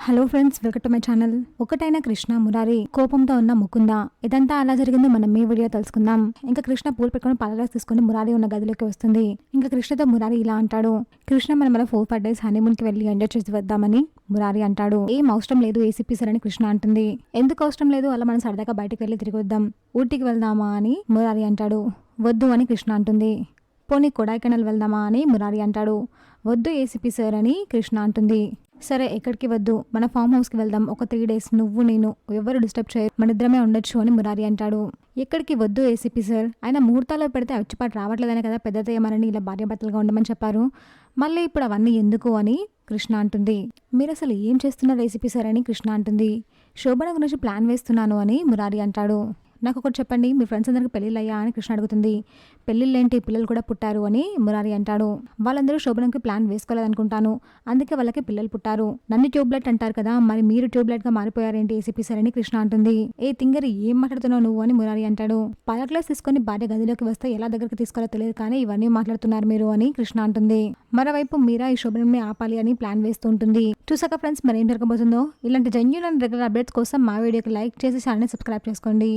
Hello friends, welcome to my channel. ఒకటైన కృష్ణ మురారి కోపంతో ఉన్న ముకుంద. ఇదంతా అలా జరిగిందో మనం ఈ వీడియో తెలుసుకుందాం. ఇంకా కృష్ణ పూలు పెట్టుకుని పాలరాస్ తీసుకుని మురారి ఉన్న గదిలోకి వస్తుంది. ఇంకా కృష్ణతో మురారి ఇలా అంటాడు, కృష్ణ మనం 4-5 days హనీమూన్ కి వెళ్ళి ఎంజాయ్ చేసి వద్దామని మురారి అంటాడు. ఏం అవసరం లేదు ఏసీపీ సార్ అని కృష్ణ అంటుంది. ఎందుకు అవసరం లేదు, అలా మనం సరదాగా బయటకు వెళ్ళి తిరిగి వద్దాం, ఊటీకి వెళ్దామా అని మురారి అంటాడు. వద్దు అని కృష్ణ అంటుంది. పోనీ కొడైకెనాల్ వెళ్దామా అని మురారి అంటాడు. వద్దు ఏసీపీ సార్ అని కృష్ణ అంటుంది. సరే ఎక్కడికి వద్దు, మన ఫామ్ హౌస్కి వెళ్దాం, ఒక 3 days నువ్వు నేను ఎవరు డిస్టర్బ్ చేయరు, మన ఇద్దరమే ఉండొచ్చు అని మురారి అంటాడు. ఎక్కడికి వద్దు ఏసీపీ సార్, ఆయన ముహూర్తాల్లో పెడితే అచ్చిపాటు రావట్లేదనే కదా పెద్దతయ్యమని ఇలా భార్యాభర్తలుగా ఉండమని చెప్పారు, మళ్ళీ ఇప్పుడు అవన్నీ ఎందుకు అని కృష్ణ అంటుంది. మీరు అసలు ఏం చేస్తున్నారు ఏసీపీ సార్ అని కృష్ణ అంటుంది. శోభన గురించి ప్లాన్ వేస్తున్నాను అని మురారి అంటాడు. నాకు ఒకటి చెప్పండి, మీ ఫ్రెండ్స్ అందరికి పెళ్ళిళ్ళు అయ్యా అని కృష్ణ అడుగుతుంది. పెళ్ళిళ్ళేంటి, పిల్లలు కూడా పుట్టారు అని మురారి అంటాడు. వాళ్ళందరూ శోభనకి ప్లాన్ వేసుకోలేదనుకుంటాను, అందుకే వాళ్ళకి పిల్లలు పుట్టారు. నన్ను ట్యూబ్లైట్ అంటారు కదా, మరి మీరు ట్యూబ్లైట్ గా మారిపోయారేంటి ఏసీపీ సార్ అని కృష్ణ అంటుంది. ఏ తింగరి ఏం మాట్లాడుతున్నావు నువ్వు అని మురారి అంటాడు. పాలగ్లాస్ తీసుకొని భార్య గదిలోకి వస్తే ఎలా దగ్గరికి తీసుకోవాలో తెలియదు కానీ ఇవన్నీ మాట్లాడుతున్నారు మీరు అని కృష్ణ అంటుంది. మరోవైపు మీరా ఈ శోభనని ఆపాలి అని ప్లాన్ వేస్తూ ఉంటుంది. చూసాక ఫ్రెండ్స్ మరి ఏం జరగబోతుందో. ఇలాంటి జెన్యూన్ అండ్ రెగ్యులర్ అప్డేట్స్ కోసం మా వీడియోకి లైక్ చేసి ఛానల్ని సబ్స్క్రైబ్ చేసుకోండి.